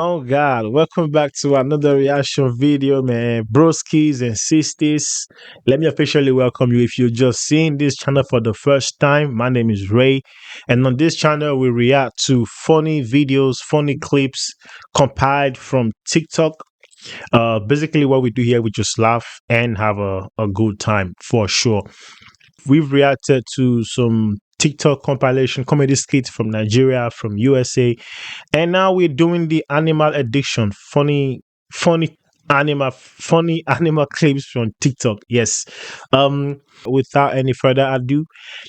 Oh God, welcome back to another reaction video, man. Broskis and sisters. Let me officially welcome you. If you're just seeing this channel for the first time, my name is Ray. And on this channel, we react to funny videos, funny clips compiled from TikTok. Basically what we do here, we just laugh and have a good time for sure. We've reacted to some TikTok compilation comedy skits from Nigeria, from USA, and now we're doing the animal addiction, funny animal clips from TikTok. Yes. Without any further ado,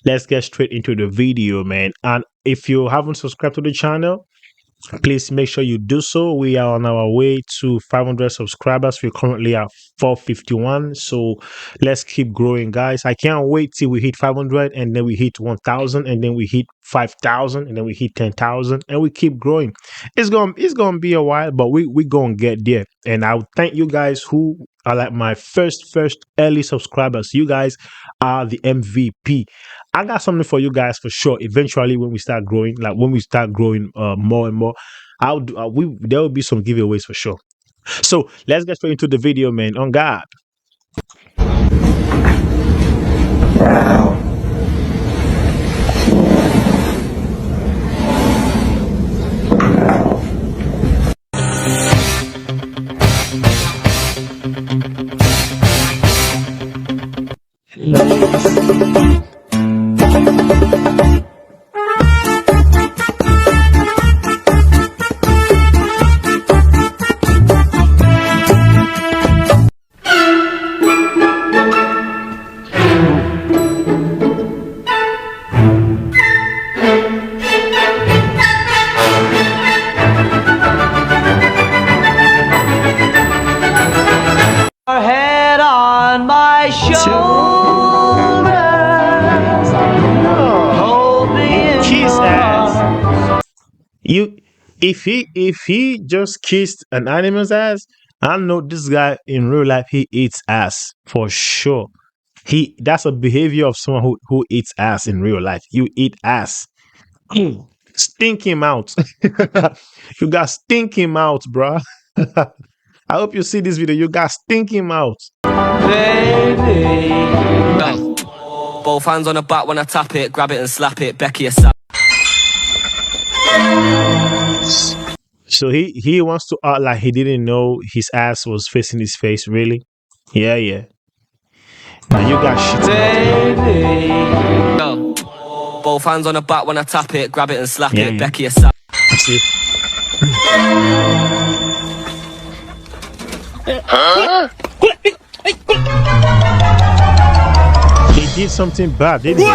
let's get straight into the video, man. And if you haven't subscribed to the channel, please make sure you do so. We are on our way to 500 subscribers. We're currently at 451, so let's keep growing, guys. I can't wait till we hit 500, and then we hit 1000, and then we hit 5000, and then we hit 10,000, and we keep growing. It's gonna be a while, but we gonna get there. And I would thank you guys who are like my first early subscribers. You guys are the MVP. I got something for you guys for sure. Eventually, when we start growing, more and more, there will be some giveaways for sure. So let's get straight into the video, man. On God. Head on my shoulder, hold me in Kiss your ass. arms. If he just kissed an animal's ass, I know this guy in real life he eats ass for sure. That's a behavior of someone who eats ass in real life. You eat ass. Stink him out. You got stink him out, bruh. I hope you see this video. You got stink him out. Baby, Bang. Both hands on the back when I tap it, grab it and slap it. Becky a slap. So he wants to act like he didn't know his ass was facing his face. Really? Yeah. Now you got shit. baby. Go. Both hands on the back when I tap it, grab it and slap Yeah. it. Becky a slap. See? He did something bad, didn't he?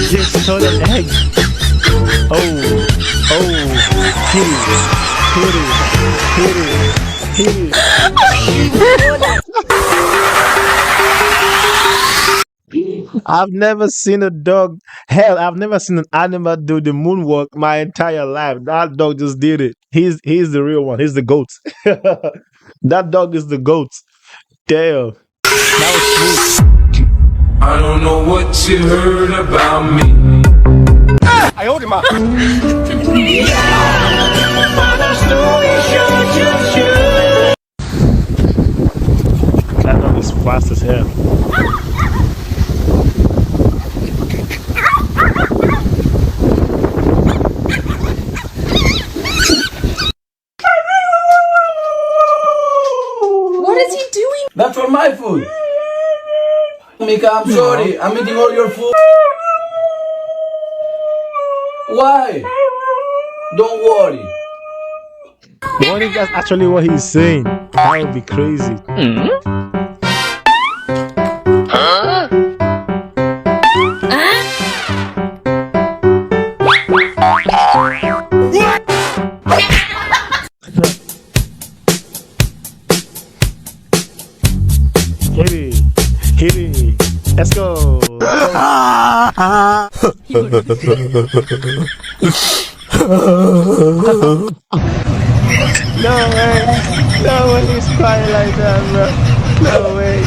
Just stole an egg. Hit it. I've never seen a dog. Hell, I've never seen an animal do the moonwalk my entire life. That dog just did it. He's the real one. He's the goat. That dog is the goat. Damn. That was smooth. I don't know what you heard about me. I owed him up. That dog is fast as hell. What is he doing? That's for my food. Mika, I'm sorry. I'm eating all your food. Why? Don't worry. What if that's actually what he's saying? That would be crazy. Hit it. Let's go. No way. No way he's crying like that, bro. No way.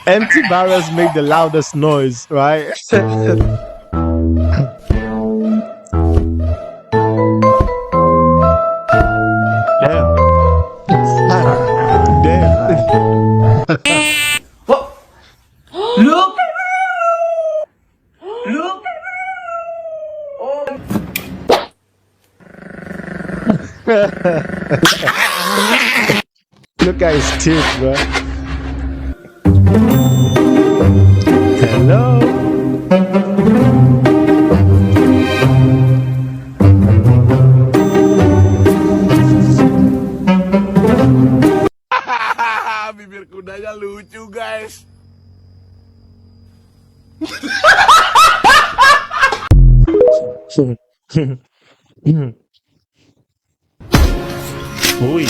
Empty barrels make the loudest noise, right? Damn. Damn. What? Look! Look! Look at his teeth, bro. Hello. Bibir kudanya lucu, guys. Ui.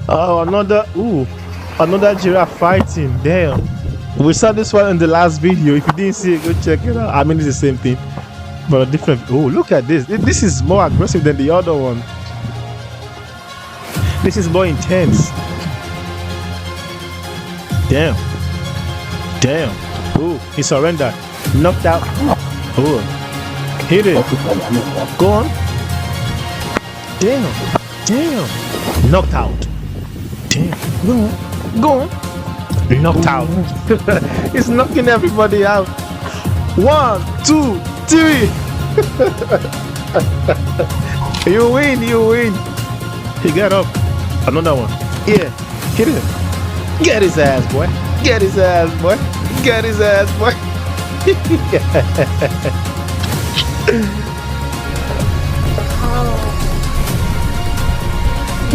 Oh, another giraffe fighting. Damn. We saw this one in the last video. If you didn't see it, go check it out. I mean, it's the same thing, but a different. Oh, look at this. This is more aggressive than the other one. This is more intense. Damn. Damn. Oh, he surrendered. Knocked out. Oh, hit it. Go on. Damn. Damn. Knocked out. Damn. Go on. Go on. Knocked out. He's knocking everybody out. 1, 2, 3. You win. You win. He got up. Another one. Yeah. Hit it. Get his ass, boy. Get his ass, boy. Get his ass, boy.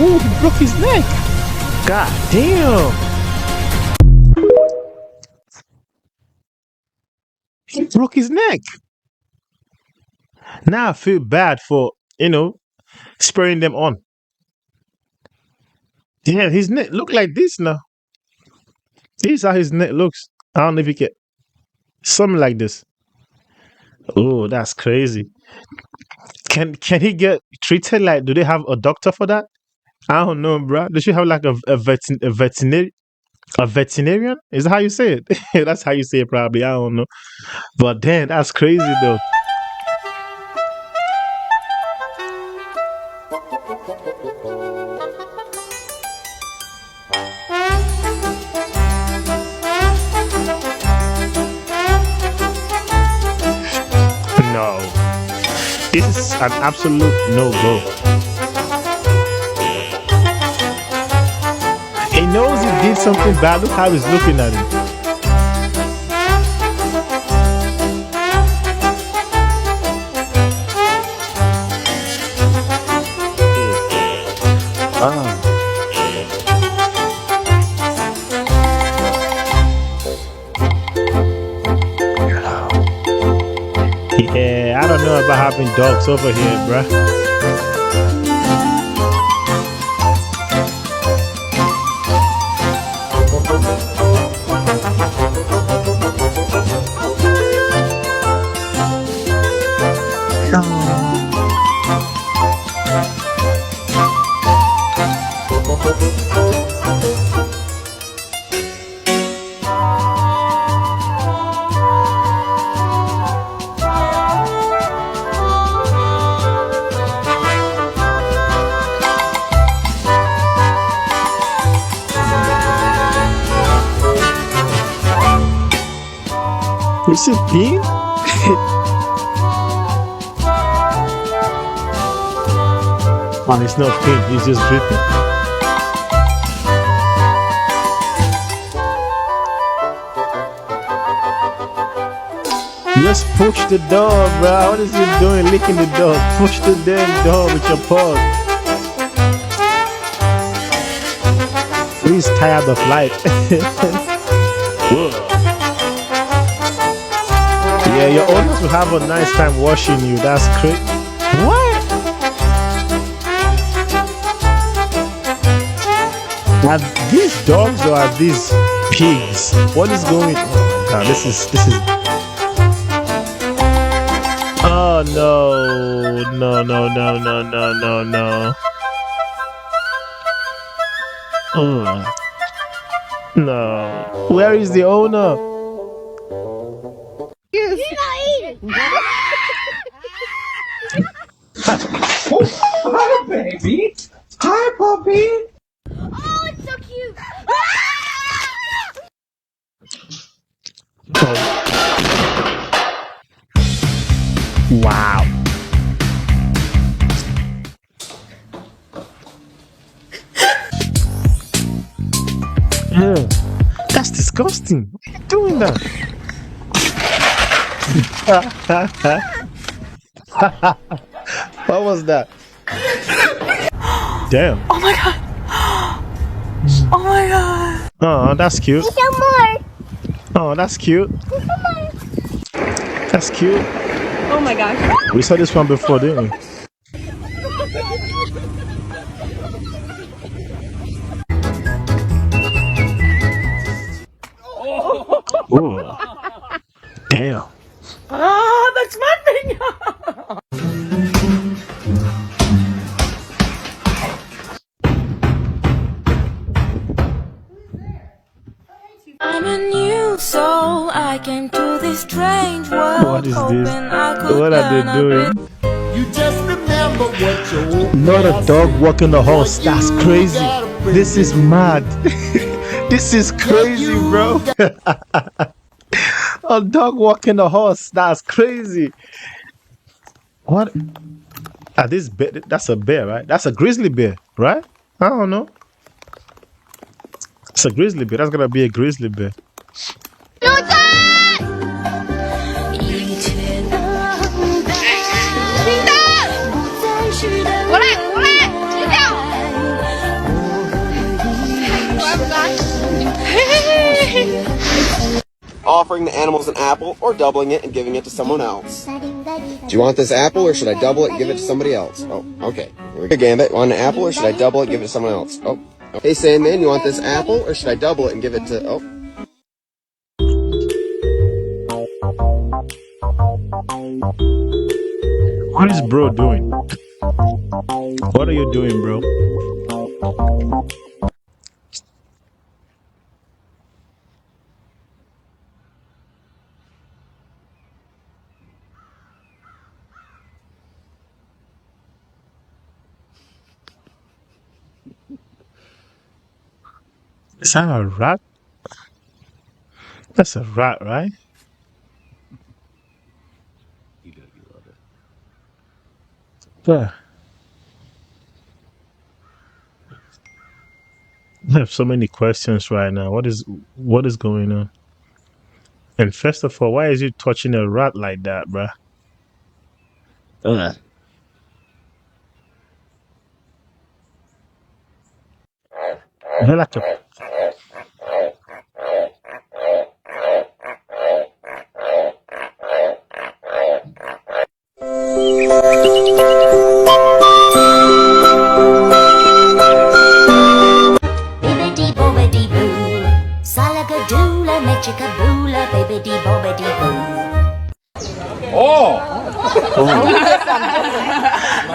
Ooh, he broke his neck. God damn. He broke his neck. Now I feel bad for, spurring them on. Damn, his neck look like this now. This is how his neck looks. I don't know if he can. Something like this. Oh, that's crazy. Can he get treated like? Do they have a doctor for that? I don't know, bro. They should have like a veterinarian. Is that how you say it? That's how you say it, probably. I don't know. But damn, that's crazy though. No, this is an absolute no-go. He knows he did something bad. Look how he's looking at him. Yeah, I don't know about having dogs over here, bruh. You see pink? Man, it's not pink, it's just dripping. Just push the dog, bro. What is he doing licking the dog? Push the damn dog with your paws. He's tired of life. Whoa. Yeah, your owners will have a nice time washing you. That's great. What? Are these dogs or are these pigs? What is going on? Oh my god, this is Oh no, no, no, no, no, no, no, no. Oh, no. Where is the owner? Hi, baby. Hi, puppy. Oh, it's so cute. Oh, wow. Yeah, that's disgusting. Why are you doing that? What was that? Damn. Oh my god. Oh my god. Oh, that's cute. Some more. Oh, that's cute. That's cute. Oh my gosh. We saw this one before, didn't we? Oh, damn. Ah, that's my finger. I'm a new soul. I came to this strange What world, is this? hoping I could What are they learn a doing? bit. You just remember what your old Not a man dog said. walking the horse. Boy, That's you crazy. got a This is pretty mad. This is crazy, you bro. A dog walking the horse. That's crazy. What? Ah, this bear, that's a bear, right? That's a grizzly bear, right? I don't know. It's a grizzly bear. That's gonna be a grizzly bear. Offering the animals an apple or doubling it and giving it to someone else. Do you want this apple or should I double it and give it to somebody else? Oh, okay. Here we go, Gambit. Want an apple or should I double it and give it to someone else? Oh. Hey, Sandman, you want this apple or should I double it and give it to... Oh. What is bro doing? What are you doing, bro? Is that a rat? That's a rat, right? Yeah. I have so many questions right now. What is going on? And first of all, why is you touching a rat like that, bruh? Ugh. Is that like a Bibbidi bobbidi boo, salagadoola, magicaboola, bibbidi bobbidi boo.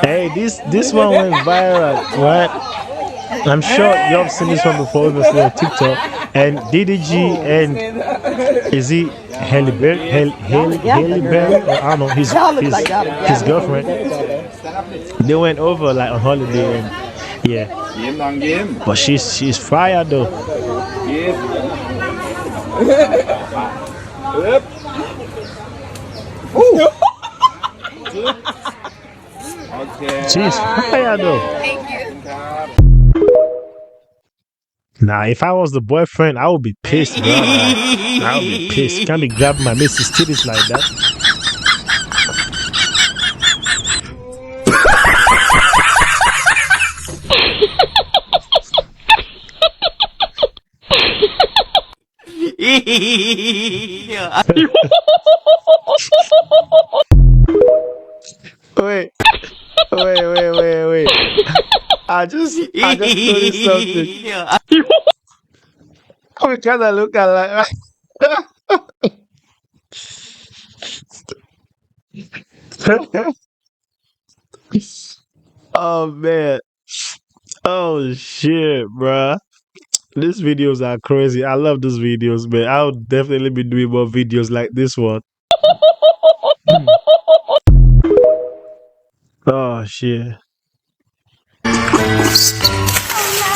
hey, this one went viral, right? I'm sure you've seen this one before, obviously on TikTok. And DDG and is he Haley Berry? Or I don't know his girlfriend. They went over like on holiday and yeah. But she's fire though. She's fire though. Nah, if I was the boyfriend, I would be pissed, bro. Like, I would be pissed. You can't be grabbing my missus titties like that. Wait, wait. I just noticed something. We kind of look alike. Oh man. Oh shit, bruh. These videos are crazy. I love these videos, man. I'll definitely be doing more videos like this one. Oh shit.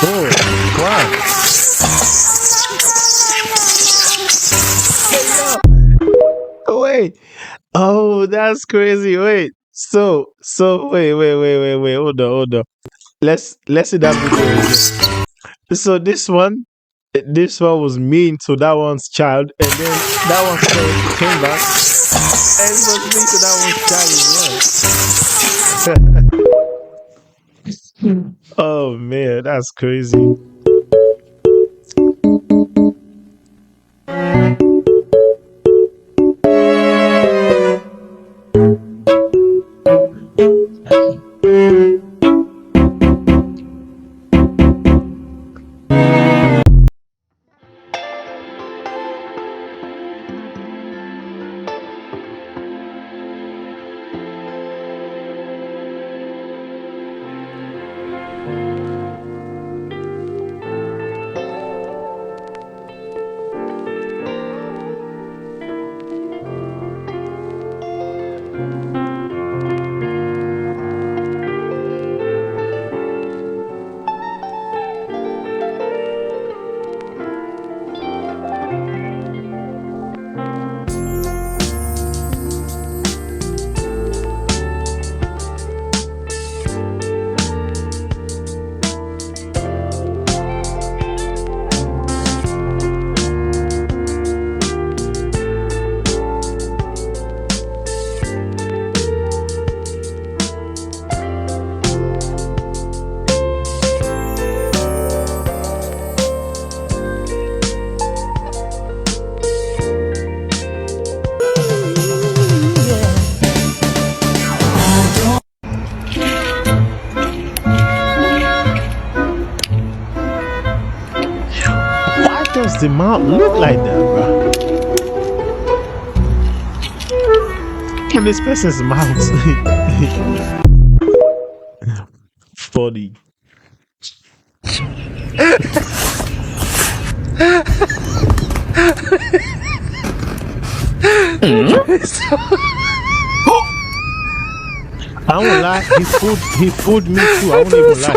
Oh wow. Wait. Oh, that's crazy. Wait. Wait. Hold on. Let's see that video again. So this one was mean to that one's child, and then that one's parent came back and it was mean to that one's child as well. Oh man, that's crazy. Why does the mouth look like that, bro? And this person's mouth. Funny. I won't lie, he fooled me too. I won't even lie.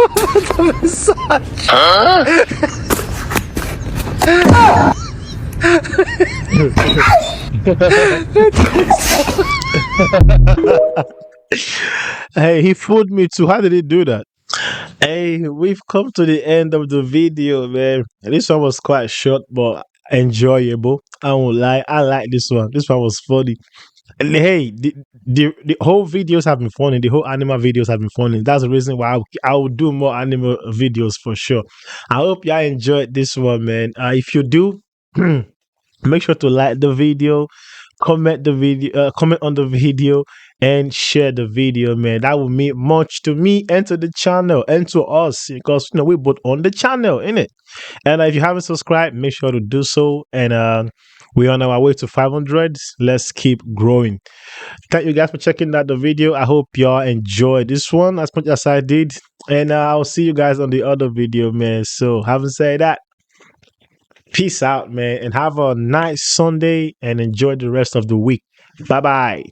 Hey, he fooled me too. How did he do that? Hey, we've come to the end of the video, man. This one was quite short but enjoyable. I won't lie. I like this one. This one was funny. And hey, the whole videos have been funny. The whole animal videos have been funny. That's the reason why I will do more animal videos for sure. I hope y'all enjoyed this one, man. If you do, make sure to like the video, comment on the video, and share the video, man. That will mean much to me and to the channel and to us because we're both on the channel, innit? And if you haven't subscribed, make sure to do so. And we're on our way to 500. Let's keep growing. Thank you guys for checking out the video. I hope y'all enjoyed this one as much as I did. And I'll see you guys on the other video, man. So having said that, peace out, man, and have a nice Sunday and enjoy the rest of the week. Bye bye.